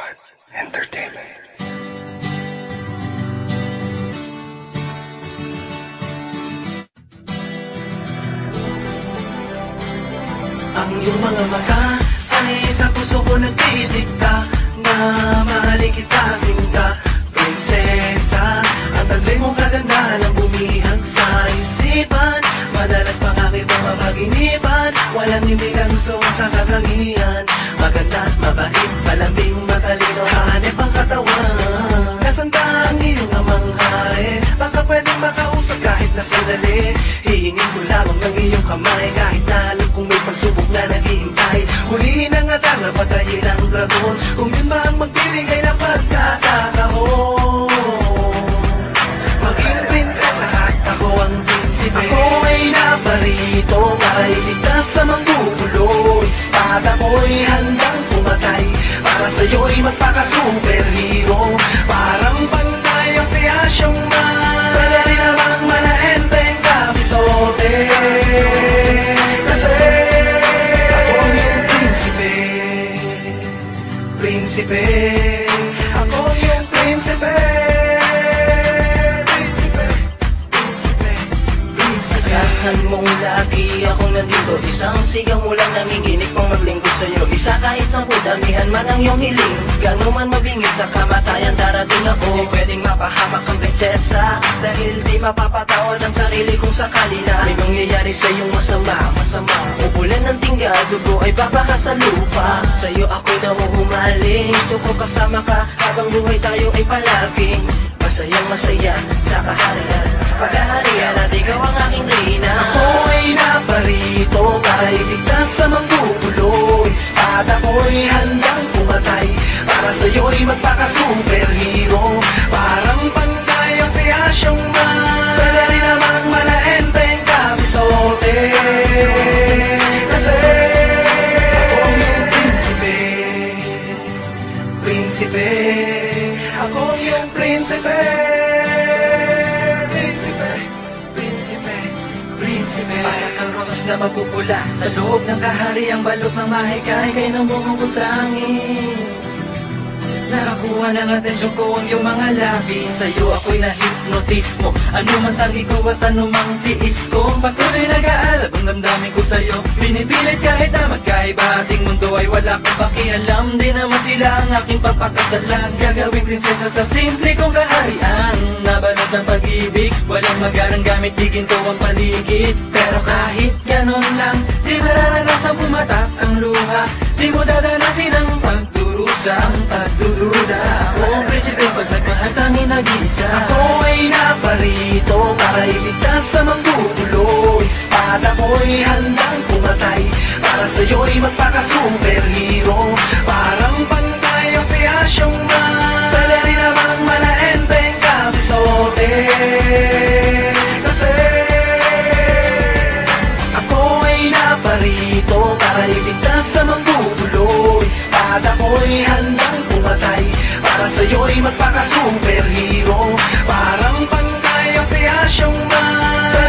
Entertainment. Ang iyong mga mata ay sa puso ko nagdidikta na mahalin kita, sinta, prinsesa. Ang taglay mong kagandahan ang bumihag sa isipan. Madalas pangakit ang mapaginipan, walang hindi ka gusto sa katangian. Maganda, mabait, malambing, matalino, hanep ang katawan. Nasaan ba ang iyong amang hari? Baka pwedeng makausap kahit na sandali. Hihingin ko lamang ng iyong kamay, kahit na alam kung may pagsubok na naghihintay. Hulihin ang atar na patayin ang dragon, kung yun ba ang magbibigay ng pagkakataon. Maging prinsesa at ako ang prinsipe. Ako ay naparito para iligtas sa manggugulo. Espada ko'y handang pumatay, para sa'yo'y magpaka-superhero. Parang pantay ang si Asyong Man, pwede rin namang manaenteng kapisote. Kasi ako yung prinsipe. Prinsipe, ako yung prinsipe. Asahan mong lagi akong nandito, isang sigaw mo lang nanginginig pang maglingkod sa'yo. Isa kahit 10, damihan man ang iyong hiling. Gano'n man mabingit sa kamatayan, darating ako. Di pwedeng mapahamak ang prinsesa, dahil di mapapatawad ang sarili kong sakali na may mangyayari sa iyong masama. Ubulan ng tingga, dugo ay babaha sa lupa. Sa'yo ako'y nahuhumaling, gusto ko kasama ka habang buhay tayo ay palaging masayang masaya sa kaharian. Paghaharian at ikaw ang aking reyna. Ako ay naparito para iligtas sa manggugulo. Espada ko'y handang pumatay, para sa'yo'y magpaka-superhero. Parang pantay ang si Asyong Man, pwede rin namang manaenteng kapisote. Kasi ako yung prinsipe. Prinsipe, ako yung prinsipe. Para kang rosas na mapupula sa loob ng kahariang balot ng mahikay kay nang bumubutangin. Nakakuha ng atensyon ko ang iyong mga labi. Sa'yo ako'y na-hypnotismo, ano man tangi ko at ano mang tiis ko. Patuloy nag-aalab ang damdamin ko sa'yo, pinipilit kahit na magkaiba ating mundo ay wala kang pakialam. Di naman sila ang aking pagpakasalan, gagawing prinsesa sa simple kong kaharian. Nabalot ng pag-ibig, walang magarang gamit, di ginto ang paligid. Pero kahit ganon lang, di mararanasan pumatak ang luha. Di mo dadanasin ang pagdurusa, ang pagdududa. Ako ang prinsipe, pagsagmahal sa amin nag-iisa. Ako ay naparito para iligtas sa manggugulo. Espada ko'y handang pumatay, para sa'yo'y magpaka-superhero. Parang pantay ang si Asyong Man, pwede rin namang manaenteng kapisote. Kasi ako ay naparito para iligtas sa manggugulo. Espada ko'y handang pumatay, para sa'yo'y magpaka-superhero. Parang pantay ang si Asyong Man,